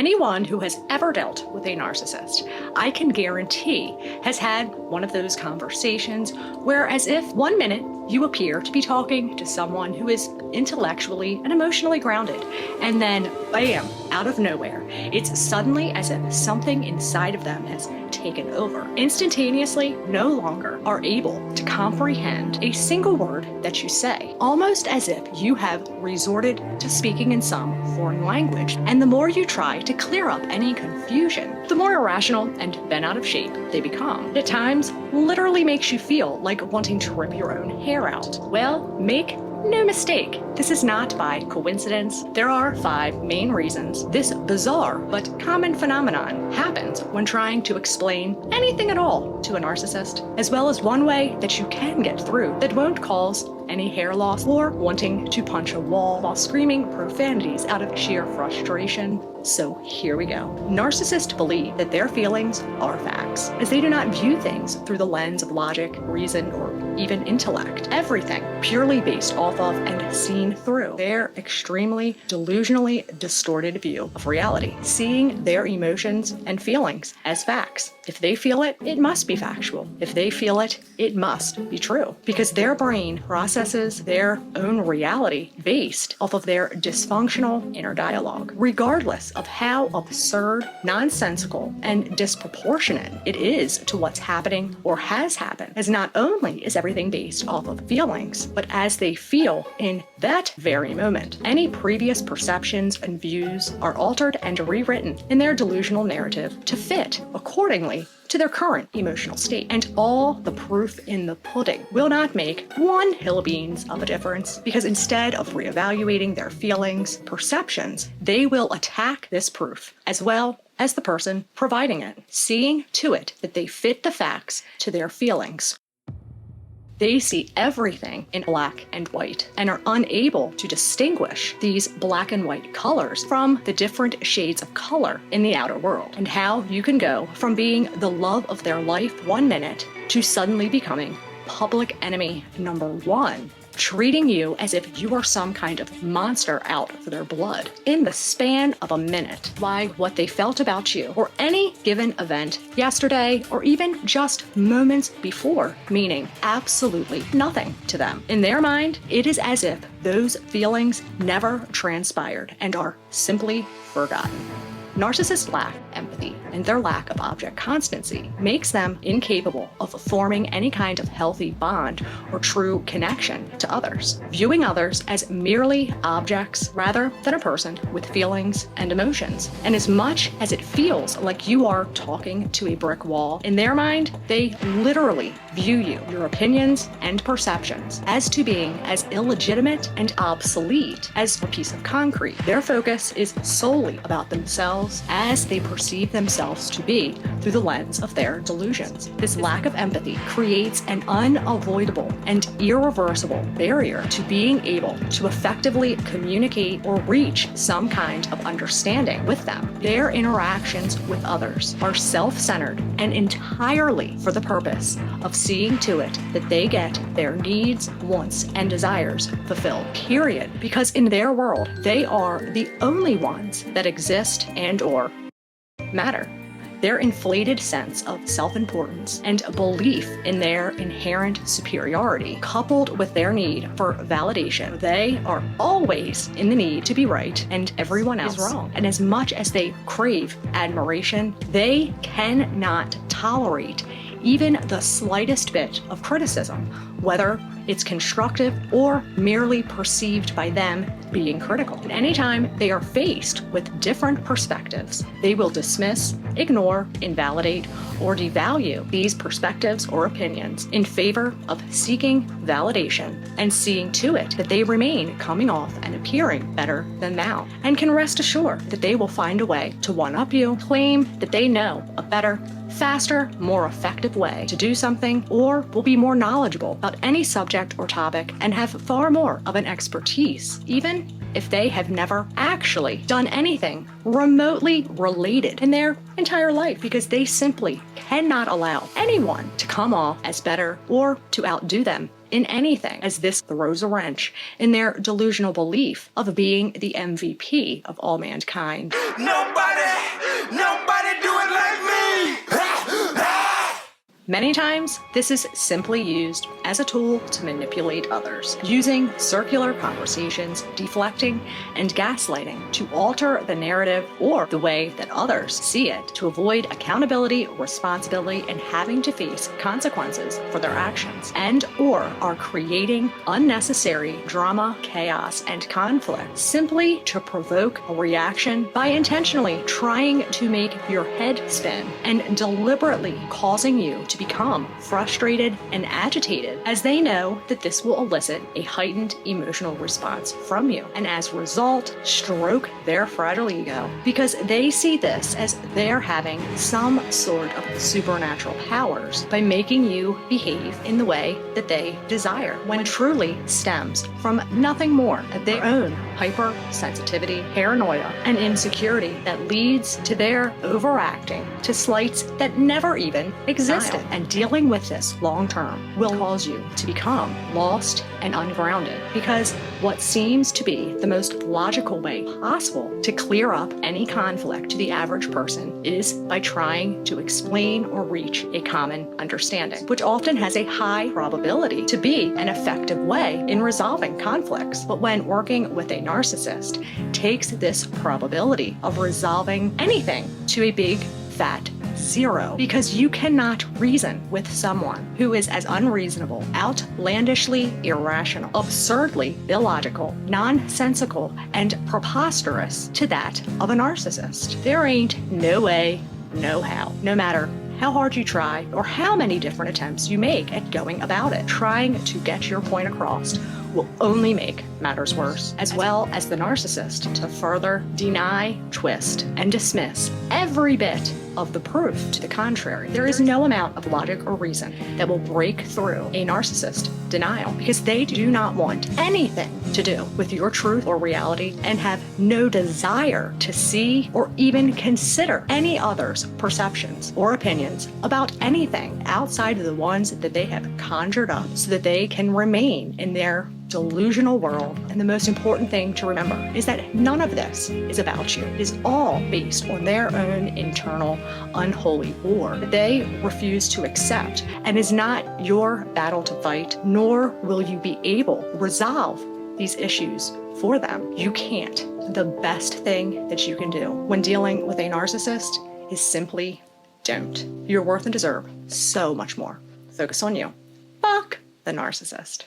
Anyone who has ever dealt with a narcissist, I can guarantee, has had one of those conversations where, as if one minute you appear to be talking to someone who is intellectually and emotionally grounded, and then bam, out of nowhere, it's suddenly as if something inside of them has taken over. Instantaneously, no longer are able to comprehend a single word that you say, almost as if you have resorted to speaking in some foreign language. And the more you try to clear up any confusion, the more irrational and bent out of shape they become. At times, literally makes you feel like wanting to rip your own hair out. Well, make no mistake, this is not by coincidence. There are 5 main reasons this bizarre but common phenomenon happens when trying to explain anything at all to a narcissist, as well as one way that you can get through that won't cause any hair loss or wanting to punch a wall while screaming profanities out of sheer frustration. So here we go. Narcissists believe that their feelings are facts, as they do not view things through the lens of logic, reason, or even intellect. Everything purely based off of and seen through their extremely delusionally distorted view of reality, seeing their emotions and feelings as facts. If they feel it, it must be factual. If they feel it, it must be true, because their brain processes their own reality based off of their dysfunctional inner dialogue, regardless of how absurd, nonsensical, and disproportionate it is to what's happening or has happened, as not only is everything based off of feelings, but as they feel in that very moment. Any previous perceptions and views are altered and rewritten in their delusional narrative to fit accordingly to their current emotional state. And all the proof in the pudding will not make one hill of beans of a difference, because instead of reevaluating their feelings, perceptions, they will attack this proof as well as the person providing it, seeing to it that they fit the facts to their feelings. They see everything in black and white and are unable to distinguish these black and white colors from the different shades of color in the outer world, and how you can go from being the love of their life one minute to suddenly becoming public enemy number 1, treating you as if you are some kind of monster out for their blood in the span of a minute. Why, what they felt about you or any given event yesterday or even just moments before, meaning absolutely nothing to them. In their mind, it is as if those feelings never transpired and are simply forgotten. Narcissists lack empathy, and their lack of object constancy makes them incapable of forming any kind of healthy bond or true connection to others, viewing others as merely objects rather than a person with feelings and emotions. And as much as it feels like you are talking to a brick wall, in their mind, they literally view you, your opinions and perceptions, as to being as illegitimate and obsolete as a piece of concrete. Their focus is solely about themselves as they perceive themselves to be through the lens of their delusions. This lack of empathy creates an unavoidable and irreversible barrier to being able to effectively communicate or reach some kind of understanding with them. Their interactions with others are self-centered and entirely for the purpose of seeing to it that they get their needs, wants, and desires fulfilled, period. Because in their world, they are the only ones that exist and/or matter. Their inflated sense of self-importance and belief in their inherent superiority, coupled with their need for validation, they are always in the need to be right and everyone else is wrong. And as much as they crave admiration, they cannot tolerate even the slightest bit of criticism, whether it's constructive or merely perceived by them being critical. And anytime they are faced with different perspectives, they will dismiss, ignore, invalidate, or devalue these perspectives or opinions in favor of seeking validation and seeing to it that they remain coming off and appearing better than thou, and can rest assured that they will find a way to one-up you, claim that they know a better, faster, more effective way to do something, or will be more knowledgeable about any subject or topic and have far more of an expertise, even if they have never actually done anything remotely related in their entire life, because they simply cannot allow anyone to come off as better or to outdo them in anything, as this throws a wrench in their delusional belief of being the MVP of all mankind. Nobody Many times, this is simply used as a tool to manipulate others, using circular conversations, deflecting, and gaslighting to alter the narrative or the way that others see it, to avoid accountability, responsibility, and having to face consequences for their actions, and or are creating unnecessary drama, chaos, and conflict simply to provoke a reaction by intentionally trying to make your head spin and deliberately causing you to become frustrated and agitated, as they know that this will elicit a heightened emotional response from you, and as a result, stroke their fragile ego because they see this as they're having some sort of supernatural powers by making you behave in the way that they desire, when it truly stems from nothing more than their own hypersensitivity, paranoia, and insecurity that leads to their overacting to slights that never even existed. And dealing with this long term will cause you to become lost and ungrounded, because what seems to be the most logical way possible to clear up any conflict to the average person is by trying to explain or reach a common understanding, which often has a high probability to be an effective way in resolving conflicts. But when working with a narcissist, takes this probability of resolving anything to a big fat zero, because you cannot reason with someone who is as unreasonable, outlandishly irrational, absurdly illogical, nonsensical, and preposterous to that of a narcissist. There ain't no way, no how, no matter how hard you try or how many different attempts you make at going about it. Trying to get your point across will only make matters worse, as well as the narcissist to further deny, twist, and dismiss every bit of the proof to the contrary. There is no amount of logic or reason that will break through a narcissist denial, because they do not want anything to do with your truth or reality and have no desire to see or even consider any other's perceptions or opinions about anything outside of the ones that they have conjured up so that they can remain in their delusional world. And the most important thing to remember is that none of this is about you. It is all based on their own internal unholy war that they refuse to accept, and is not your battle to fight, nor will you be able to resolve these issues for them. You can't. The best thing that you can do when dealing with a narcissist is simply don't. You're worth and deserve so much more. Focus on you. Fuck the narcissist.